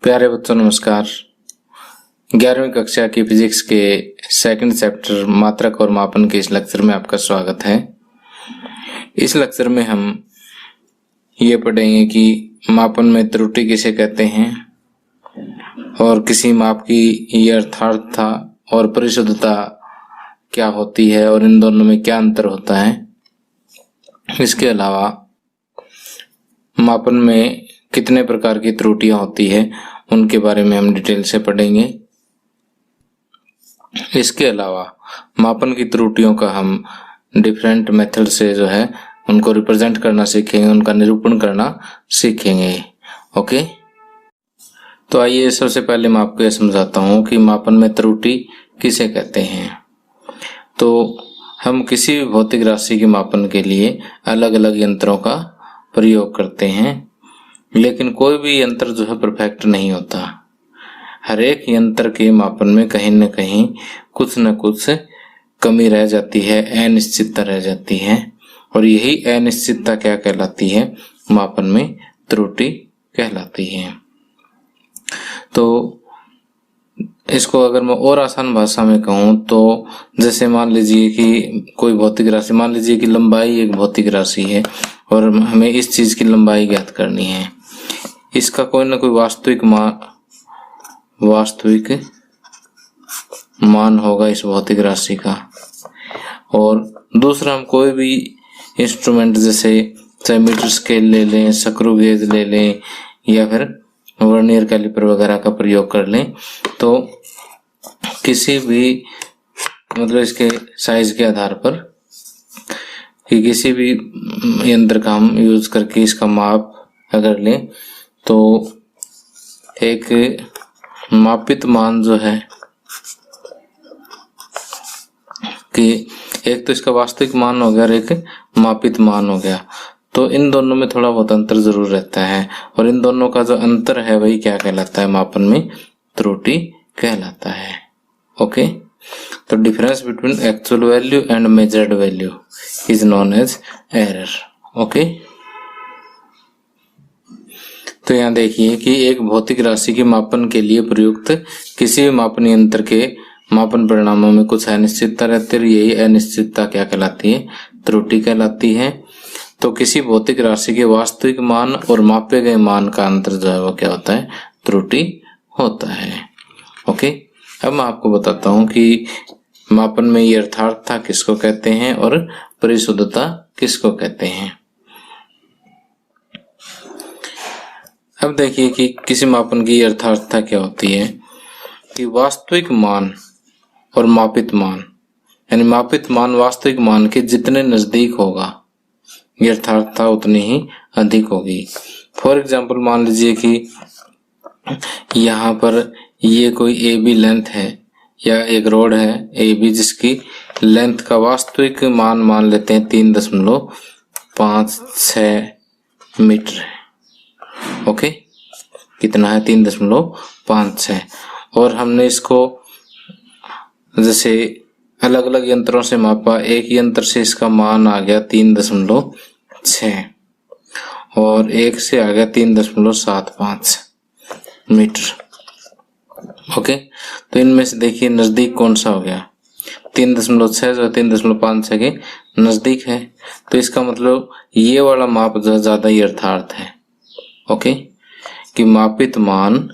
प्यारे बच्चों नमस्कार। 11वीं कक्षा की फिजिक्स के सेकंड चैप्टर मात्रक और मापन के इस लेक्चर में आपका स्वागत है। इस लेक्चर में हम ये पढ़ेंगे कि मापन में त्रुटि किसे कहते हैं और किसी माप की यथार्थता और परिशुद्धता क्या होती है और इन दोनों में क्या अंतर होता है। इसके अलावा मापन में कितने प्रकार की त्रुटियां होती है उनके बारे में हम डिटेल से पढ़ेंगे। इसके अलावा मापन की त्रुटियों का हम डिफरेंट मेथड से जो है उनको रिप्रेजेंट करना सीखेंगे, उनका निरूपण करना सीखेंगे। ओके, तो आइए सबसे पहले मैं आपको यह समझाता हूँ कि मापन में त्रुटि किसे कहते हैं। तो हम किसी भी भौतिक राशि के मापन के लिए अलग अलग यंत्रों का प्रयोग करते हैं, लेकिन कोई भी यंत्र जो है परफेक्ट नहीं होता। हर एक यंत्र के मापन में कहीं न कहीं कुछ न कुछ कमी रह जाती है, अनिश्चितता रह जाती है, और यही अनिश्चितता क्या कहलाती है? मापन में त्रुटि कहलाती है। तो इसको अगर मैं और आसान भाषा में कहूँ तो जैसे मान लीजिए कि कोई भौतिक राशि, मान लीजिए कि लंबाई एक भौतिक राशि है और हमें इस चीज की लंबाई ज्ञात करनी है। इसका कोई ना कोई वास्तविक मान होगा इस भौतिक राशि का। और दूसरा, हम कोई भी इंस्ट्रूमेंट जैसे चाहे मीटर स्केल ले लें, स्क्रू गेज ले लें या फिर वर्नियर कैलिपर वगैरह का प्रयोग कर लें, तो किसी भी मतलब इसके साइज के आधार पर कि किसी भी यंत्र का हम यूज करके इसका माप अगर लें तो एक मापित मान जो है कि एक तो इसका वास्तविक मान हो गया और एक मापित मान हो गया, तो इन दोनों में थोड़ा बहुत अंतर जरूर रहता है और इन दोनों का जो अंतर है वही क्या कहलाता है? मापन में त्रुटि कहलाता है। ओके, तो difference between actual value and measured value is known as error. Okay, तो यहाँ देखिए कि एक भौतिक राशि के मापन के लिए प्रयुक्त किसी भी मापन यंत्र के मापन परिणामों में कुछ अनिश्चितता रहती है, यही अनिश्चितता क्या कहलाती है? त्रुटि कहलाती है। तो किसी भौतिक राशि के वास्तविक मान और मापे गए मान का अंतर जो है वो क्या होता है? त्रुटि होता है। ओके, अब मैं आपको बताता हूँ कि मापन में यथार्थता किसको कहते हैं और परिशुद्धता किसको कहते हैं। अब देखिए कि किसी मापन की यथार्थता क्या होती है कि वास्तविक मान और मापित मान, यानी मापित मान वास्तविक मान के जितने नजदीक होगा यथार्थता उतनी ही अधिक होगी। फॉर एग्जाम्पल, मान लीजिए कि यहाँ पर ये कोई ए बी लेंथ है या एक रोड है ए बी, जिसकी लेंथ का वास्तविक मान लेते हैं 3.56 मीटर है। ओके, कितना है? 3.56। और हमने इसको जैसे अलग अलग यंत्रों से मापा, एक यंत्र से इसका मान आ गया 3.6 और एक से आ गया 3.75 मीटर। ओके, तो इनमें से देखिए नजदीक कौन सा हो गया? 3.6 जो 3.56 के नजदीक है, तो इसका मतलब ये वाला माप जो ज्यादा यथार्थ है। ओके, कि मापित मान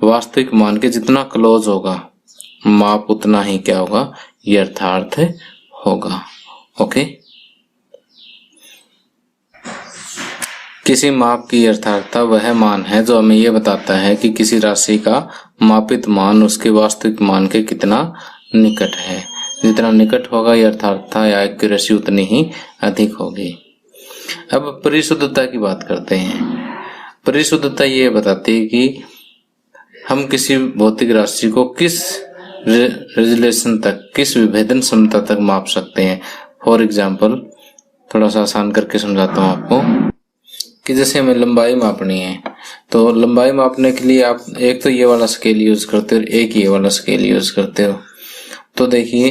वास्तविक मान के जितना क्लोज होगा माप उतना ही क्या होगा? यथार्थ होगा। ओके, किसी माप की यथार्थता वह मान है जो हमें यह बताता है कि किसी राशि का मापित मान उसके वास्तविक मान के कितना निकट है। जितना निकट होगा यथार्थता या एक्यूरेसी उतनी ही अधिक होगी। अब परिशुद्धता की बात करते हैं। परिशुद्धता ये बताती है कि हम किसी भौतिक राशि को किस रेजोल्यूशन तक, किस विभेदन क्षमता तक माप सकते हैं। फॉर एग्जाम्पल, थोड़ा सा आसान करके समझाता हूँ आपको कि जैसे हमें लंबाई मापनी है, तो लंबाई मापने के लिए आप एक तो ये वाला स्केल यूज करते हो और एक ये वाला स्केल यूज करते हो। तो देखिए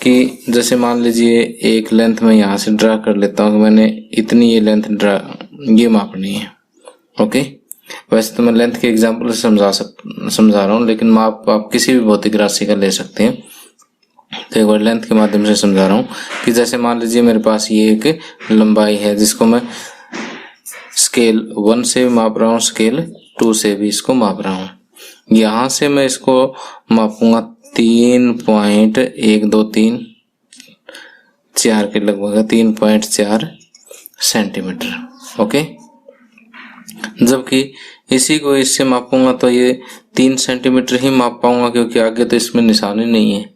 कि जैसे मान लीजिए एक लेंथ में यहाँ से ड्रा कर लेता हूँ, मैंने इतनी ये लेंथ ये मापनी है। ओके, वैसे तो मैं लेंथ के एग्जाम्पल से समझा रहा हूँ, लेकिन माप आप किसी भी भौतिक राशि का ले सकते हैं। तो एक बार लेंथ के माध्यम से समझा रहा हूँ कि जैसे मान लीजिए मेरे पास ये एक लंबाई है जिसको मैं स्केल 1 से भी माप रहा हूँ, स्केल 2 से भी इसको माप रहा हूँ। यहाँ से मैं इसको मापूंगा 3.123 के लगभग 3.4 सेंटीमीटर। ओके, जबकि इसी को इससे मापूंगा तो ये 3 सेंटीमीटर ही माप पाऊंगा, क्योंकि आगे तो इसमें निशान ही नहीं है।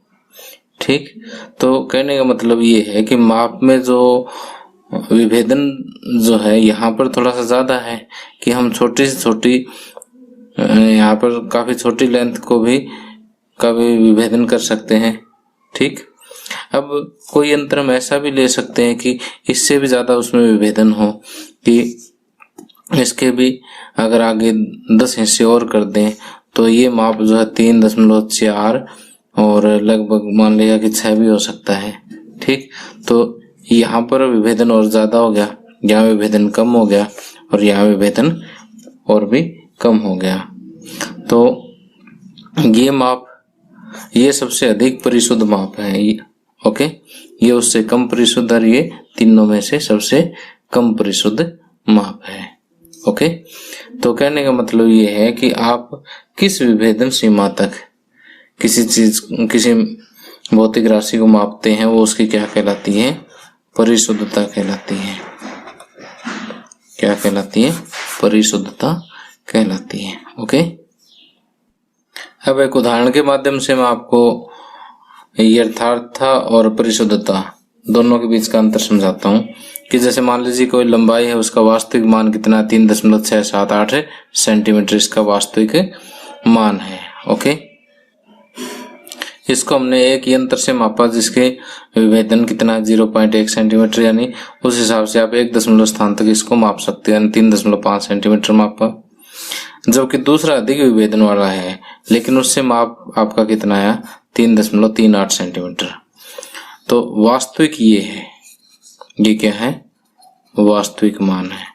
ठीक, तो कहने का मतलब ये है कि माप में जो विभेदन जो है यहाँ पर थोड़ा सा ज्यादा है कि हम छोटी से छोटी, यहाँ पर काफी छोटी लेंथ को भी कभी विभेदन कर सकते हैं। ठीक, अब कोई यंत्र हम ऐसा भी ले सकते हैं कि इससे भी ज्यादा उसमें विभेदन हो, कि इसके भी अगर आगे 10 हिस्से और कर दें तो ये माप जो है 3.4 और लगभग मान लिया कि 6 भी हो सकता है। ठीक, तो यहाँ पर विभेदन और ज्यादा हो गया, यहाँ विभेदन कम हो गया और यहाँ विभेदन और भी कम हो गया। तो ये माप, ये सबसे अधिक परिशुद्ध माप है ये। ओके, ये उससे कम परिशुद्ध और ये तीनों में से सबसे कम परिशुद्ध माप है। ओके, तो कहने का मतलब ये है कि आप किस विभेदन सीमा तक किसी भौतिक राशि को मापते हैं वो उसकी क्या कहलाती है, परिशुद्धता कहलाती है। क्या कहलाती है, परिशुद्धता कहलाती है। ओके, अब एक उदाहरण के माध्यम से मैं आपको यथार्थता और परिशुद्धता दोनों के बीच का अंतर समझाता हूँ कि जैसे मान लीजिए कोई लंबाई है, उसका वास्तविक मान कितना, 3.678 सेंटीमीटर इसका वास्तविक मान है। ओके, इसको हमने एक यंत्र से मापा जिसके विभेदन कितना है 0.1 सेंटीमीटर, यानी उस हिसाब से आप 1 दशमलव स्थान तक इसको माप सकते हैं, 3.5 सेंटीमीटर मापा। जबकि दूसरा अधिक विभेदन वाला है लेकिन उससे माप आपका कितना आया, 3.38 सेंटीमीटर। तो वास्तविक ये है, ये क्या है, वास्तविक मान है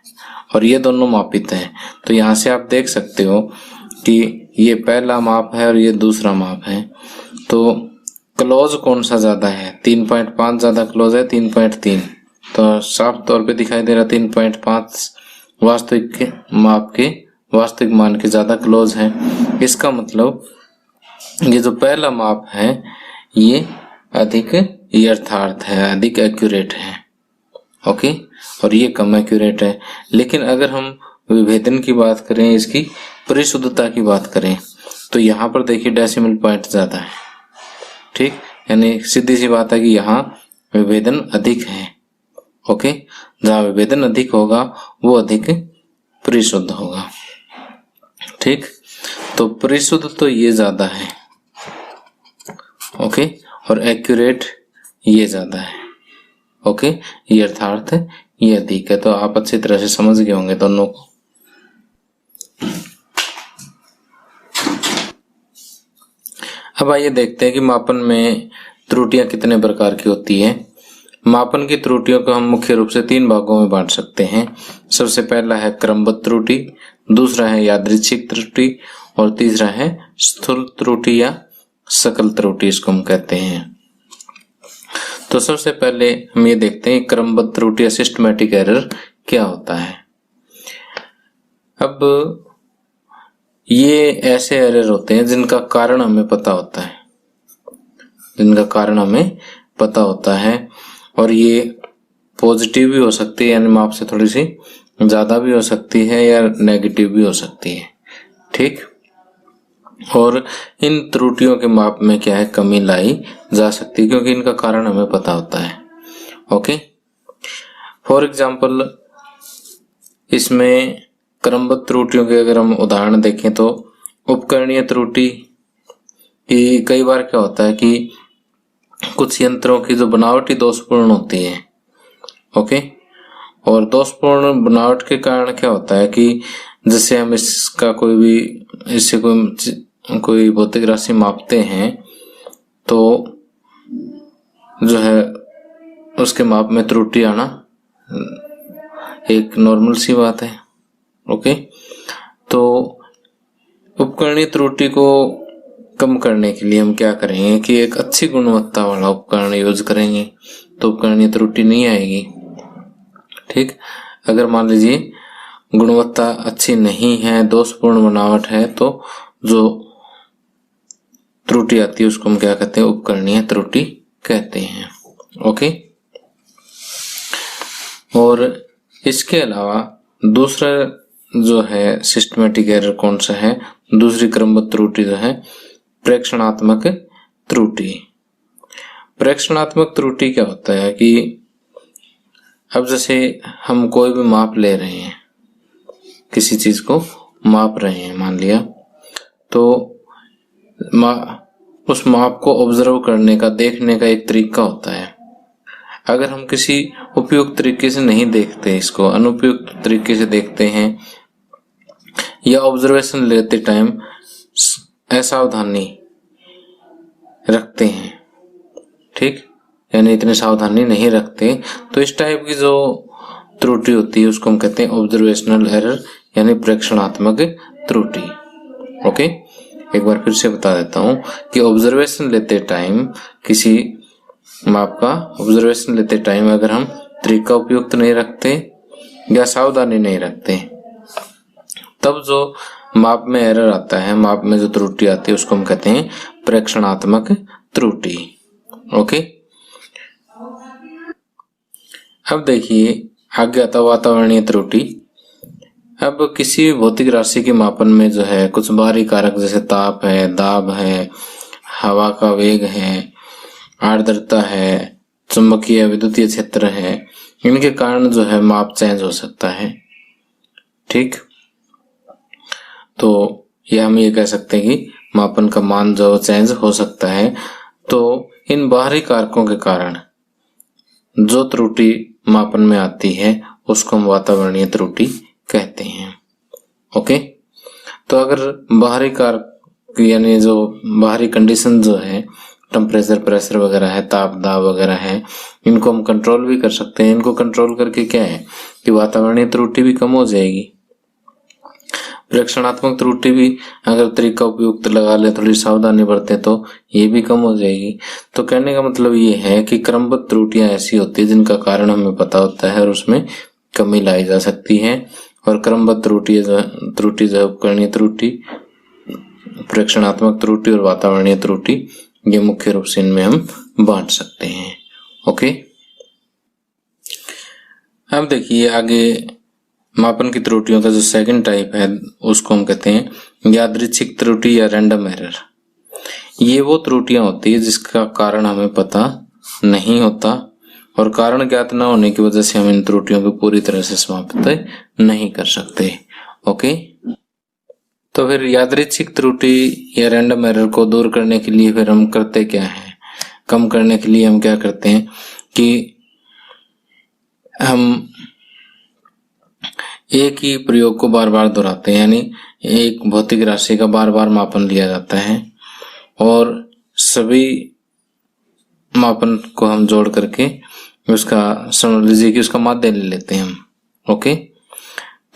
और ये दोनों मापित है। तो यहाँ से आप देख सकते हो कि ये पहला माप है और ये दूसरा माप है। तो क्लोज कौन सा ज्यादा है, 3.5 ज्यादा क्लोज है 3.3, तो साफ तौर पे दिखाई दे रहा 3.5 वास्तविक माप के, वास्तविक मान के ज्यादा क्लोज है। इसका मतलब ये जो पहला माप है ये अधिक यथार्थ है, अधिक एक्यूरेट है। ओके, और ये कम एक्यूरेट है। लेकिन अगर हम विभेदन की बात करें, इसकी परिशुद्धता की बात करें, तो यहाँ पर देखिए डेसिमल पॉइंट ज्यादा है। ठीक, यानी सीधी सी बात है कि यहाँ विभेदन अधिक है। ओके, जहाँ विभेदन अधिक होगा वो अधिक परिशुद्ध होगा। ठीक, तो परिशुद्ध तो ये ज्यादा है। ओके, और एक्यूरेट ये ज्यादा है। ओके, यथार्थ ये अधिक है। तो आप अच्छी तरह से समझ गए होंगे दोनों को। अब आइए देखते हैं कि मापन में त्रुटियां कितने प्रकार की होती है। मापन की त्रुटियों को हम मुख्य रूप से 3 भागों में बांट सकते हैं। सबसे पहला है क्रमबद्ध त्रुटि, दूसरा है यादृच्छिक त्रुटि और तीसरा है स्थूल त्रुटि या सकल त्रुटि, इसको हम कहते हैं। तो सबसे पहले हम ये देखते हैं क्रमबद्ध त्रुटि या सिस्टमैटिक एरर क्या होता है। अब ये ऐसे एरर होते हैं जिनका कारण हमें पता होता है, जिनका कारण हमें पता होता है और ये पॉजिटिव भी हो सकती है, यानी माप से थोड़ी सी ज्यादा भी हो सकती है या नेगेटिव भी हो सकती है। ठीक, और इन त्रुटियों के माप में क्या है, कमी लाई जा सकती है क्योंकि इनका कारण हमें पता होता है। ओके, फॉर एग्जाम्पल इसमें क्रमबद्ध त्रुटियों के अगर हम उदाहरण देखें तो उपकरणीय त्रुटि की कई बार क्या होता है कि कुछ यंत्रों की जो बनावटी दोषपूर्ण होती है। ओके, और दोषपूर्ण बनावट के कारण क्या होता है कि जैसे हम इसका कोई भी, इससे कोई भौतिक राशि मापते हैं तो जो है उसके माप में त्रुटि आना एक नॉर्मल सी बात है। ओके, तो उपकरणीय त्रुटि को कम करने के लिए हम क्या करेंगे कि एक अच्छी गुणवत्ता वाला उपकरण यूज करेंगे, तो उपकरणीय त्रुटि नहीं आएगी। ठीक, अगर मान लीजिए गुणवत्ता अच्छी नहीं है, दोषपूर्ण बनावट है, तो जो त्रुटि आती है उसको हम क्या कहते हैं, उपकरणीय त्रुटि कहते हैं। ओके, और इसके अलावा दूसरा जो है सिस्टमेटिक एरर कौन सा है, दूसरी क्रमबद्ध त्रुटि जो है प्रेक्षणात्मक त्रुटि। प्रेक्षणात्मक त्रुटि क्या होता है कि अब जैसे हम कोई भी माप ले रहे हैं, किसी चीज को माप रहे हैं मान लिया, तो उस माप को ऑब्जर्व करने का, देखने का एक तरीका होता है। अगर हम किसी उपयुक्त तरीके से नहीं देखते, इसको अनुपयुक्त तरीके से देखते हैं या ऑब्जर्वेशन लेते टाइम असावधानी रखते हैं, ठीक, यानी इतनी सावधानी नहीं रखते, तो इस टाइप की जो त्रुटि होती है उसको हम कहते हैं ऑब्जर्वेशनल एरर, यानी प्रेक्षणात्मक त्रुटि। ओके, एक बार फिर से बता देता हूं कि ऑब्जर्वेशन लेते टाइम, किसी माप का ऑब्जर्वेशन लेते टाइम अगर हम तरीका उपयुक्त नहीं रखते या सावधानी नहीं रखते, तब जो माप में एरर आता है, माप में जो त्रुटि आती है उसको हम कहते हैं प्रेक्षणात्मक त्रुटि। ओके, अब देखिए आगे आता वातावरणीय त्रुटि। अब किसी भौतिक राशि के मापन में जो है कुछ बाहरी कारक जैसे ताप है, दाब है, हवा का वेग है, आर्द्रता है, चुंबकीय विद्युतीय क्षेत्र है, इनके कारण जो है माप चेंज हो सकता है। ठीक, तो ये हम ये कह सकते हैं कि मापन का मान जो चेंज हो सकता है। तो इन बाहरी कारकों के कारण जो त्रुटि मापन में आती है उसको हम वातावरणीय त्रुटि कहते हैं। ओके, तो अगर बाहरी कारक यानी जो बाहरी कंडीशन जो है, टेम्परेचर, प्रेशर वगैरह है, ताप दाब वगैरह है, इनको हम कंट्रोल भी कर सकते हैं। इनको कंट्रोल करके क्या है कि वातावरणीय त्रुटि भी कम हो जाएगी। प्रेक्षणात्मक त्रुटि भी अगर तरीका उपयुक्त लगा ले, थोड़ी सावधानी बरते, तो ये भी कम हो जाएगी। तो कहने का मतलब ये है कि क्रमबद्ध त्रुटियां ऐसी होती है जिनका कारण हमें पता होता है और उसमें कमी लाई जा सकती है। और क्रमबद्ध त्रुटि जो है उपकरणीय त्रुटि, प्रेक्षणात्मक त्रुटि और वातावरणीय त्रुटि, ये मुख्य रूप से इनमें हम बांट सकते हैं। ओके, अब देखिए आगे मापन की त्रुटियों का जो सेकंड टाइप है उसको हम कहते हैं यादृच्छिक त्रुटि या रैंडम एरर। ये वो त्रुटियां होती है जिसका कारण हमें पता नहीं होता और कारण ज्ञात न होने की वजह से हम इन त्रुटियों को पूरी तरह से समाप्त नहीं कर सकते। ओके, तो फिर यादृच्छिक त्रुटि या रैंडम एरर को दूर करने के लिए फिर हम करते क्या है, कम करने के लिए हम क्या करते हैं कि हम एक ही प्रयोग को बार बार दोहराते हैं, यानी एक भौतिक राशि का बार बार मापन लिया जाता है और सभी मापन को हम जोड़ करके उसका, समझ लीजिए कि उसका माध्य ले लेते हैं हम। ओके,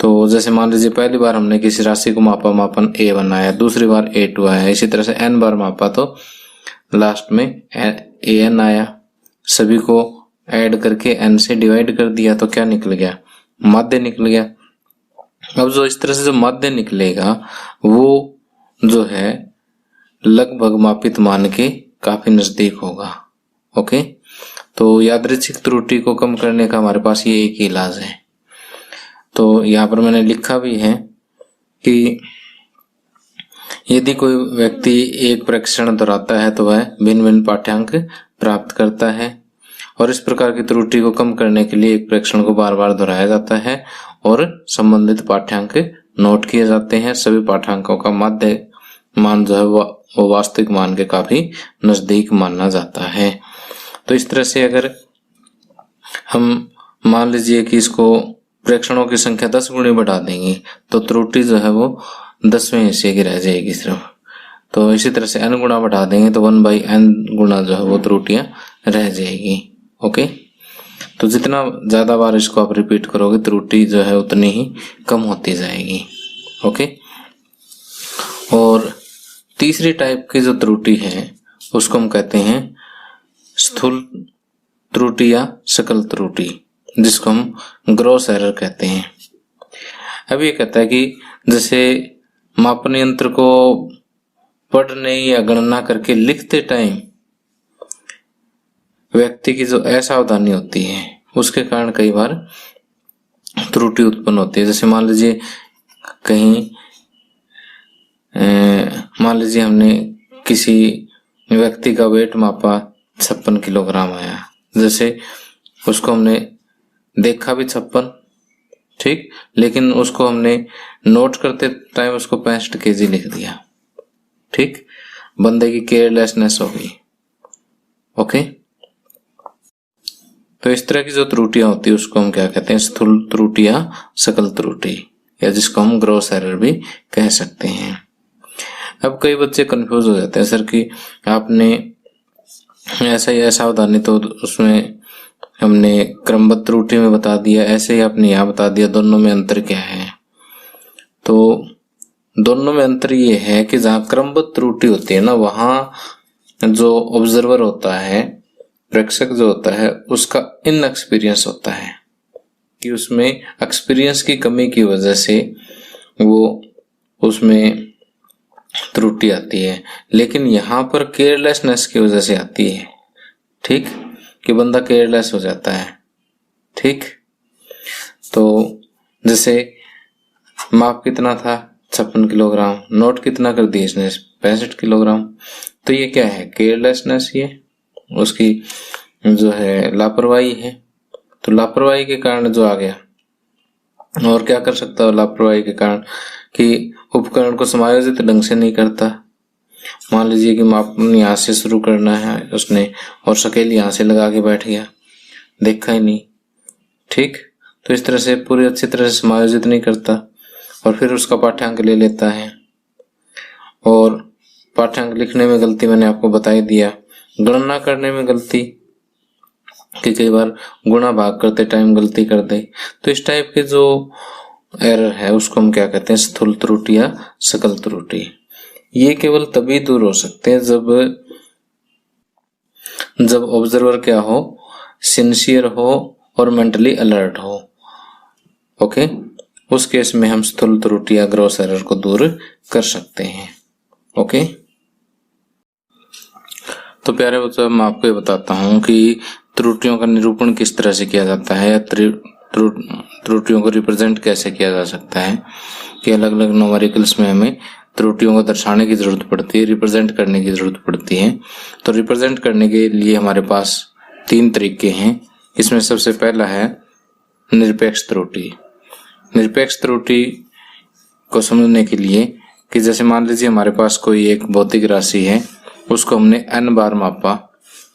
तो जैसे मान लीजिए पहली बार हमने किसी राशि को मापा, मापन A1 आया, दूसरी बार A2 आया, इसी तरह से n बार मापा तो लास्ट में AN आया। सभी को ऐड करके n से डिवाइड कर दिया तो क्या निकल गया, माध्य निकल गया। अब जो इस तरह से जो माध्य निकलेगा वो जो है लगभग मापित मान के काफी नजदीक होगा। ओके, तो यादृच्छिक त्रुटि को कम करने का हमारे पास ये एक ही इलाज है। तो यहाँ पर मैंने लिखा भी है कि यदि कोई व्यक्ति एक प्रेक्षण दोहराता है तो वह भिन्न भिन्न पाठ्यांक प्राप्त करता है और इस प्रकार की त्रुटि को कम करने के लिए एक प्रेक्षण को बार बार दोहराया जाता है और संबंधित पाठ्यांक नोट किए जाते हैं। सभी पाठ्यांकों का माध्य मान जो है वो वास्तविक मान के काफी नजदीक माना जाता है। तो इस तरह से अगर हम मान लीजिए कि इसको प्रेक्षणों की संख्या 10 गुनी बढ़ा देंगे तो त्रुटि जो है वो 10वें हिस्से की रह जाएगी सिर्फ। तो इसी तरह से n गुना बढ़ा देंगे तो 1/n गुना जो है वो त्रुटियां रह जाएगी। ओके, तो जितना ज्यादा बार इसको आप रिपीट करोगे त्रुटि जो है उतनी ही कम होती जाएगी। ओके, और तीसरी टाइप की जो त्रुटि है उसको हम कहते हैं स्थूल त्रुटि या सकल त्रुटि, जिसको हम ग्रॉस एरर कहते हैं। अब ये कहता है कि जैसे मापन यंत्र को पढ़ने या गणना करके लिखते टाइम व्यक्ति की जो असावधानी होती है उसके कारण कई बार त्रुटि उत्पन्न होती है। जैसे मान लीजिए कहीं हमने किसी व्यक्ति का वेट मापा 56 किलोग्राम आया, जैसे उसको हमने देखा भी 56, ठीक, लेकिन उसको हमने नोट करते टाइम उसको 65 केजी लिख दिया, ठीक, बंदे की केयरलेसनेस हो गई। ओके, तो इस तरह की जो त्रुटियां होती है उसको हम क्या कहते हैं, स्थूल त्रुटि या सकल त्रुटि, या जिसको हम ग्रॉस एरर भी कह सकते हैं। अब कई बच्चे कंफ्यूज हो जाते हैं, सर कि आपने ऐसा ही असावधानी तो उसमें हमने क्रमबद्ध त्रुटि में बता दिया, ऐसे ही आपने यहाँ बता दिया, दोनों में अंतर क्या है? तो दोनों में अंतर ये है कि जहाँ क्रमबद्ध त्रुटि होती है ना, वहां जो ऑब्जर्वर होता है, प्रेक्षक जो होता है, उसका इनएक्सपीरियंस होता है कि उसमें एक्सपीरियंस की कमी की वजह से वो उसमें त्रुटि आती है। लेकिन यहाँ पर केयरलेसनेस की वजह से आती है, ठीक, कि बंदा केयरलेस हो जाता है, ठीक। तो जैसे माप कितना था 56 किलोग्राम, नोट कितना कर दिया इसने 65 किलोग्राम, तो ये क्या है, केयरलेसनेस, ये उसकी जो है लापरवाही है। तो लापरवाही के कारण जो आ गया, और क्या कर सकता है लापरवाही के कारण, कि उपकरण को समायोजित ढंग से नहीं करता। मान लीजिए कि मापन यहाँ से शुरू करना है उसने, और स्केल यहाँ से लगा के बैठ गया, देखा ही नहीं, ठीक, तो इस तरह से पूरी अच्छी तरह से समायोजित नहीं करता, और फिर उसका पाठ्यांक ले लेता है। और पाठ्यांक लिखने में गलती मैंने आपको बता ही दिया, गणना करने में गलती, कि कई बार गुणा भाग करते टाइम गलती कर दे। तो इस टाइप के जो एरर है उसको हम क्या कहते हैं, स्थूल त्रुटि या सकल त्रुटि। ये केवल तभी दूर हो सकते हैं जब ऑब्जर्वर क्या हो, सिंसियर हो और मेंटली अलर्ट हो। ओके, उस केस में हम स्थूल त्रुटि या ग्रॉस एरर को दूर कर सकते हैं। ओके, तो प्यारे बच्चों, मैं आपको ये बताता हूँ कि त्रुटियों का निरूपण किस तरह से किया जाता है, या त्रुटियों को रिप्रेजेंट कैसे किया जा सकता है, कि अलग अलग न्यूमेरिकल्स में हमें त्रुटियों को दर्शाने की जरूरत पड़ती है, रिप्रेजेंट करने की जरूरत पड़ती है। तो रिप्रेजेंट करने के लिए हमारे पास 3 तरीके हैं। इसमें सबसे पहला है निरपेक्ष त्रुटि। निरपेक्ष त्रुटि को समझने के लिए, कि जैसे मान लीजिए हमारे पास कोई एक भौतिक राशि है, उसको हमने n बार मापा।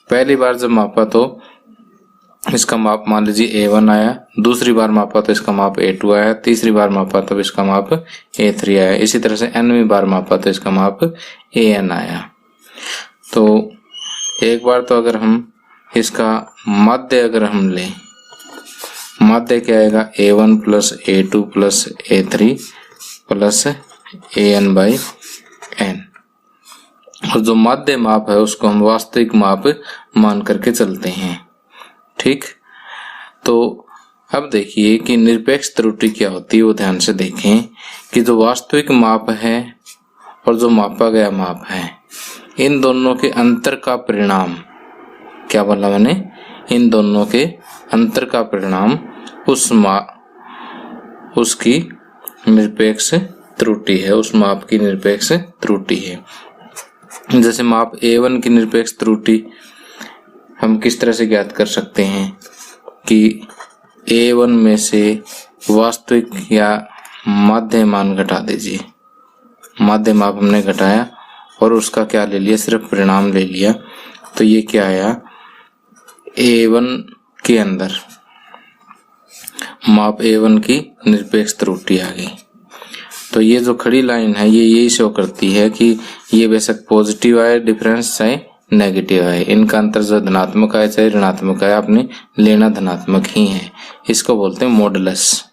पहली बार जब मापा तो इसका माप मान लीजिए A1 आया, दूसरी बार मापा तो इसका माप A2 आया, तीसरी बार मापा तो इसका माप A3 आया, इसी तरह से nवीं बार मापा तो इसका माप AN आया। तो एक बार तो अगर हम इसका माध्य अगर हम लें, माध्य क्या आएगा, A1 plus A2 plus A3 plus AN/N, और जो माध्य माप है उसको हम वास्तविक माप मान करके चलते हैं, ठीक। तो अब देखिए कि निरपेक्ष त्रुटि क्या होती है, वो ध्यान से देखें कि जो वास्तविक माप है और जो मापा गया माप है, इन दोनों के अंतर का परिणाम, क्या बोला मैंने, इन दोनों के अंतर का परिणाम उसकी निरपेक्ष त्रुटि है, उस माप की निरपेक्ष त्रुटि है। जैसे माप A1 की निरपेक्ष त्रुटि हम किस तरह से ज्ञात कर सकते हैं, कि A1 में से वास्तविक या माध्य मान घटा दीजिए। माध्य माप हमने घटाया और उसका क्या ले लिया, सिर्फ परिणाम ले लिया, तो ये क्या आया, A1 के अंदर माप A1 की निरपेक्ष त्रुटि आ गई। तो ये जो खड़ी लाइन है ये यही शो करती है कि ये बेशक पॉजिटिव आए डिफरेंस, चाहे नेगेटिव है, इनका अंतर जो धनात्मक है चाहे ऋणात्मक है, आपने लेना धनात्मक ही है। इसको बोलते हैं मॉडुलस।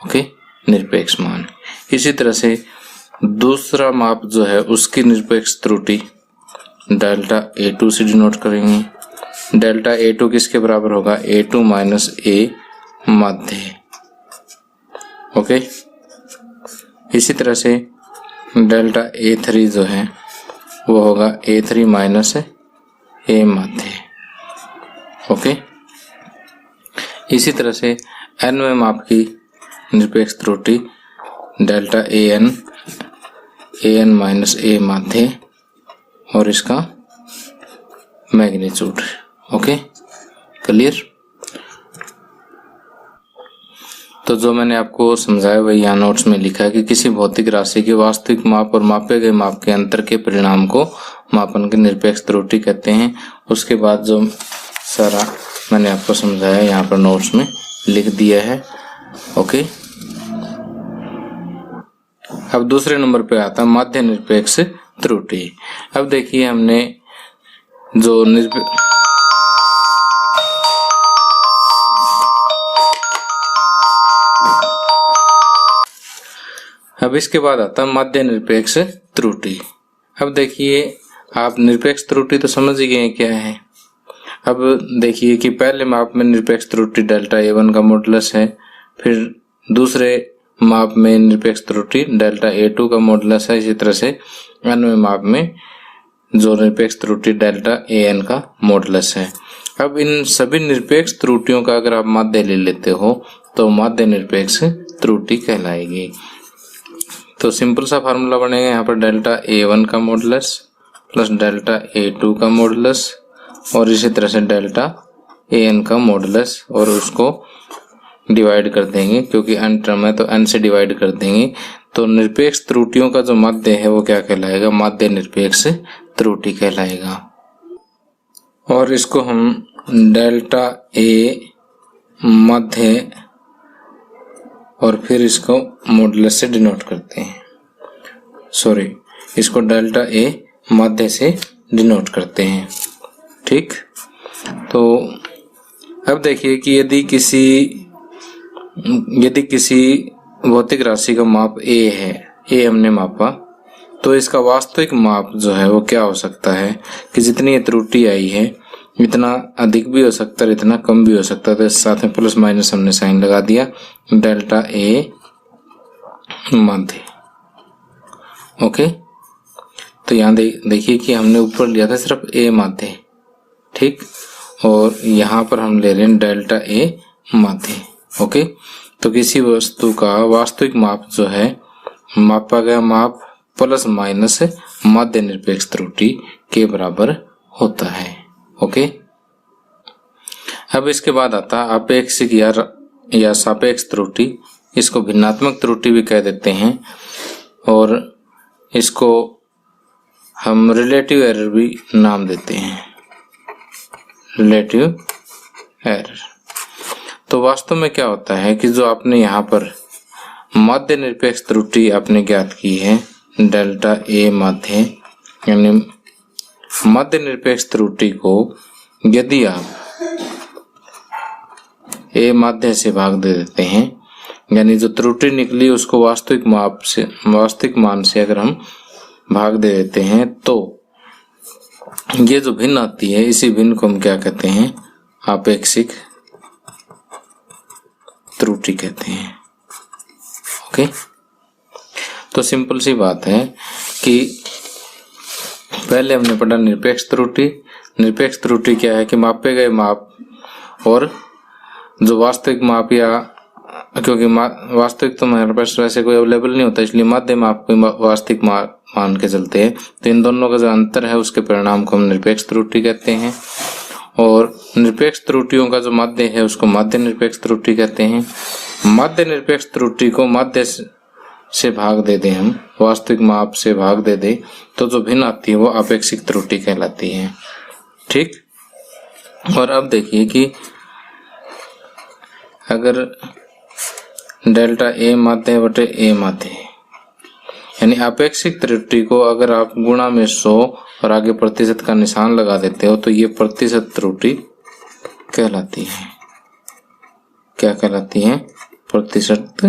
ओके, निरपेक्ष मान। इसी तरह से दूसरा माप जो है उसकी निरपेक्ष त्रुटि डेल्टा A2 से डिनोट करेंगे। डेल्टा A2 किसके बराबर होगा? A2 माइनस A माध्य। ओके, इसी तरह से डेल्टा A3 जो है वो होगा A3 माइनस A माध्य। ओके, इसी तरह से nवें माप की निरपेक्ष त्रुटि डेल्टा AN माइनस A माध्य और इसका मैग्नीट्यूड। Okay, clear? तो जो मैंने आपको समझाया वही यहाँ नोट्स में लिखा है कि किसी भौतिक राशि के वास्तविक माप और मापे गए माप के अंतर के परिणाम को मापन की निरपेक्ष त्रुटि कहते हैं। उसके बाद जो सारा मैंने आपको समझाया यहाँ पर नोट्स में लिख दिया है। ओके, अब दूसरे नंबर पे आता है माध्य निरपेक्ष त्रुटि। अब देखिए हमने जो अब इसके बाद आता है माध्य निरपेक्ष त्रुटि। अब देखिए आप निरपेक्ष त्रुटि तो समझ ही गए क्या है। अब देखिए कि पहले माप में निरपेक्ष त्रुटि डेल्टा A1 का मॉडुलस है, फिर दूसरे माप में निरपेक्ष त्रुटि डेल्टा A2 का मॉडुलस है। इसी तरह से अन्य माप में जो निरपेक्ष त्रुटि डेल्टा AN का मॉडुलस है। अब इन सभी निरपेक्ष त्रुटियों का अगर आप माध्य ले लेते हो तो माध्य निरपेक्ष त्रुटि कहलाएगी। तो सिंपल सा फार्मूला बनेगा यहाँ पर डेल्टा A1 का मॉडुलस प्लस डेल्टा A2 का मॉडुलस और इसी तरह से डेल्टा AN का मॉडुलस और उसको डिवाइड कर देंगे, क्योंकि n टर्म है तो n से डिवाइड कर देंगे। तो निरपेक्ष त्रुटियों का जो माध्य है वो क्या कहलाएगा? माध्य निरपेक्ष त्रुटि कहलाएगा। और इसको हम डेल्टा A माध्य और फिर इसको मॉडुलस से डिनोट करते हैं। सॉरी, इसको डेल्टा A माध्य से डिनोट करते हैं। ठीक, तो अब देखिए कि यदि किसी भौतिक राशि का माप A है, A हमने मापा, तो इसका वास्तविक माप जो है वो क्या हो सकता है कि जितनी ये त्रुटि आई है इतना अधिक भी हो सकता है, इतना कम भी हो सकता है। तो इस साथ में प्लस माइनस हमने साइन लगा दिया, डेल्टा A माध्य। ओके, तो यहाँ देखिए कि हमने ऊपर लिया था सिर्फ A माध्य, ठीक, और यहाँ पर हम ले रहे हैं डेल्टा A माध्य। ओके, तो किसी वस्तु का वास्तविक माप जो है, मापा गया माप प्लस माइनस माध्य निरपेक्ष त्रुटि के बराबर होता है। ओके, अब इसके बाद आता है अपेक्षिक या सापेक्ष त्रुटि। इसको भिन्नात्मक त्रुटि भी कह देते हैं और इसको हम रिलेटिव एरर भी नाम देते हैं, रिलेटिव एरर। तो वास्तव में क्या होता है कि जो आपने यहाँ पर माध्य निरपेक्ष त्रुटि आपने ज्ञात की है डेल्टा A माध्य, यानी माध्य निरपेक्ष त्रुटि को यदि आप A माध्य से भाग दे देते हैं, यानी जो त्रुटि निकली उसको वास्तविक मान से अगर हम भाग दे देते हैं, तो ये जो भिन्न आती है इसी भिन्न को हम क्या कहते हैं? आपेक्षिक त्रुटि कहते हैं। ओके, तो सिंपल सी बात है कि पहले हमने पढ़ा निरपेक्ष त्रुटि। निरपेक्ष त्रुटि क्या है कि मापे गए माप और जो वास्तविक माप, या क्योंकि वास्तविक तो हमारे पास वैसे कोई अवेलेबल नहीं होता, इसलिए माध्य माप को वास्तविक मान के चलते हैं। तो इन दोनों का जो अंतर है उसके परिणाम को हम निरपेक्ष त्रुटि कहते हैं। और निरपेक्ष त्रुटियों का जो माध्य है उसको माध्य निरपेक्ष त्रुटि कहते हैं। माध्य निरपेक्ष त्रुटि को माध्य से भाग दे दें हम, वास्तविक माप से भाग दे दे, तो जो भिन्न आती है वो आपेक्षिक त्रुटि कहलाती है। ठीक, और अब देखिए कि अगर डेल्टा A माध्य बटे A माध्य, यानी आपेक्षिक त्रुटि को अगर आप गुणा में 100 और आगे प्रतिशत का निशान लगा देते हो तो ये प्रतिशत त्रुटि कहलाती है। क्या कहलाती है? प्रतिशत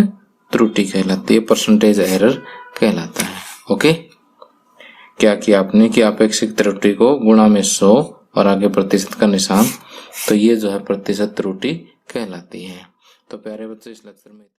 त्रुटि कहलाती है, परसेंटेज एरर कहलाता है। ओके, क्या किया आपने कि अपेक्षित त्रुटि को गुणा में 100 और आगे प्रतिशत का निशान, तो ये जो है प्रतिशत त्रुटि कहलाती है। तो प्यारे बच्चों, इस लेक्चर में